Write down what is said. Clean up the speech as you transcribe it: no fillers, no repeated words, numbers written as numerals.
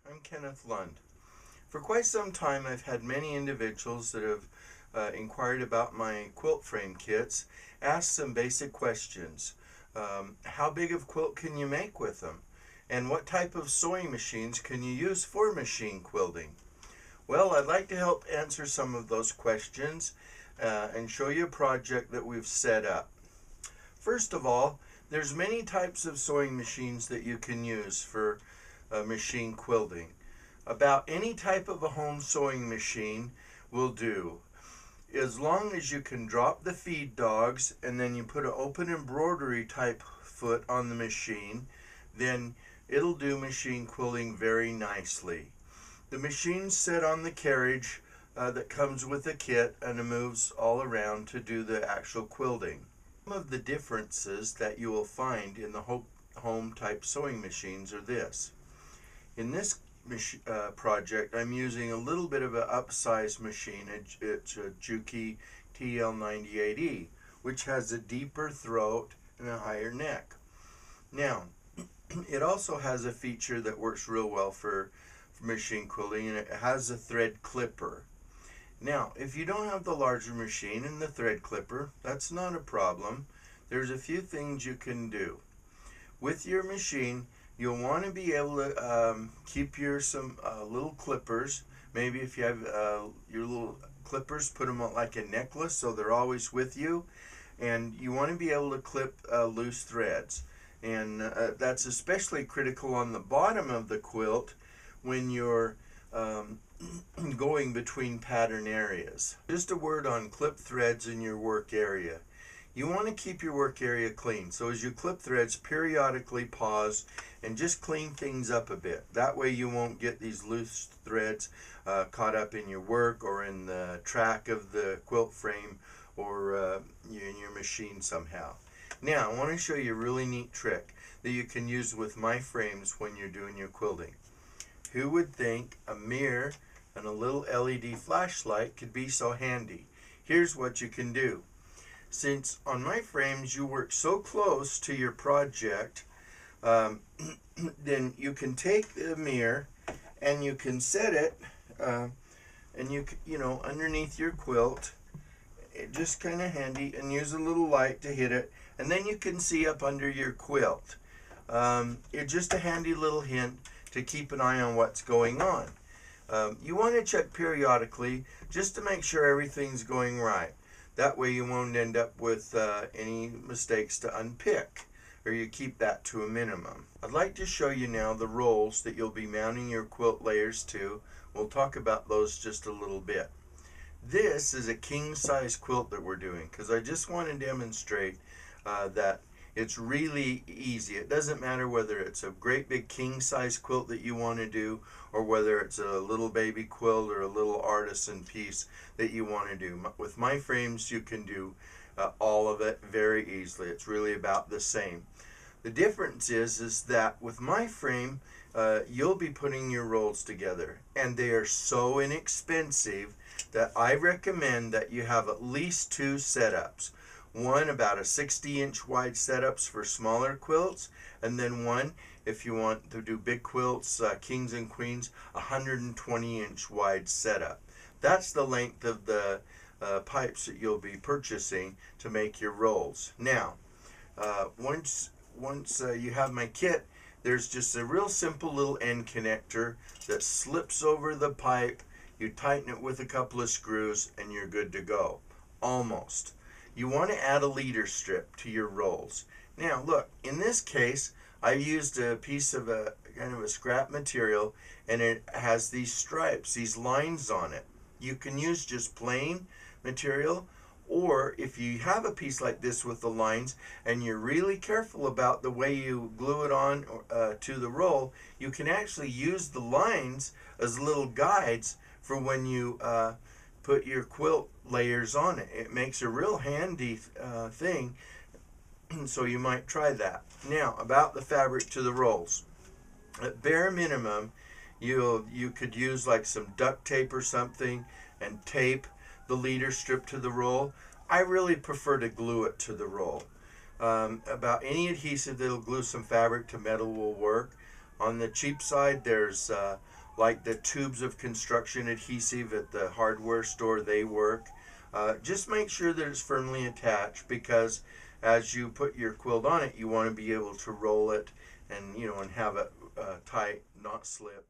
I'm Kenneth Lund. For quite some time I've had many individuals that have inquired about my quilt frame kits, asked some basic questions. How big of quilt can you make with them? And what type of sewing machines can you use for machine quilting? Well, I'd like to help answer some of those questions and show you a project that we've set up. First of all, there's many types of sewing machines that you can use for machine quilting. About any type of a home sewing machine will do, as long as you can drop the feed dogs and then you put an open embroidery type foot on the machine, then it'll do machine quilting very nicely. The machine's set on the carriage that comes with the kit, and it moves all around to do the actual quilting. Some of the differences that you will find in the home type sewing machines are this. In this project, I'm using a little bit of an upsized machine. It's a Juki TL98E, which has a deeper throat and a higher neck. Now, it also has a feature that works real well for machine quilting, and it has a thread clipper. Now, if you don't have the larger machine and the thread clipper, that's not a problem. There's a few things you can do. With your machine, you'll want to be able to keep some little clippers. Maybe if you have your little clippers, put them on like a necklace so they're always with you. And you want to be able to clip loose threads. And that's especially critical on the bottom of the quilt when you're going between pattern areas. Just a word on clip threads in your work area. You want to keep your work area clean, so as you clip threads, periodically pause and just clean things up a bit. That way you won't get these loose threads caught up in your work or in the track of the quilt frame or in your machine somehow. Now I want to show you a really neat trick that you can use with my frames when you're doing your quilting. Who would think a mirror and a little LED flashlight could be so handy? Here's what you can do. Since on my frames you work so close to your project, then you can take the mirror and you can set it and you know, underneath your quilt. It just kind of handy, and use a little light to hit it, and then you can see up under your quilt. It's just a handy little hint to keep an eye on what's going on. You want to check periodically just to make sure everything's going right. That way you won't end up with any mistakes to unpick, or you keep that to a minimum. I'd like to show you now the rolls that you'll be mounting your quilt layers to. We'll talk about those just a little bit. This is a king size quilt that we're doing because I just want to demonstrate that it's really easy. It doesn't matter whether it's a great big king size quilt that you want to do, or whether it's a little baby quilt or a little artisan piece that you want to do. With my frames you can do all of it very easily. It's really about the same. The difference is that with my frame you'll be putting your rolls together, and they are so inexpensive that I recommend that you have at least two setups. One about a 60-inch wide setups for smaller quilts, and then one if you want to do big quilts, kings and queens, 120-inch wide setup. That's the length of the pipes that you'll be purchasing to make your rolls. Now, once you have my kit, there's just a real simple little end connector that slips over the pipe. You tighten it with a couple of screws and you're good to go. Almost. You want to add a leader strip to your rolls. Now look, in this case I used a piece of a kind of a scrap material, and it has these stripes, these lines on it. You can use just plain material, or if you have a piece like this with the lines and you're really careful about the way you glue it on to the roll, you can actually use the lines as little guides for when you put your quilt layers on it. It makes a real handy thing, so you might try that. Now, about the fabric to the rolls. At bare minimum, you could use like some duct tape or something and tape the leader strip to the roll. I really prefer to glue it to the roll. About any adhesive that'll glue some fabric to metal will work. On the cheap side, there's like the tubes of construction adhesive at the hardware store, they work. Just make sure that it's firmly attached, because as you put your quilt on it, you want to be able to roll it and, and have it tight, not slip.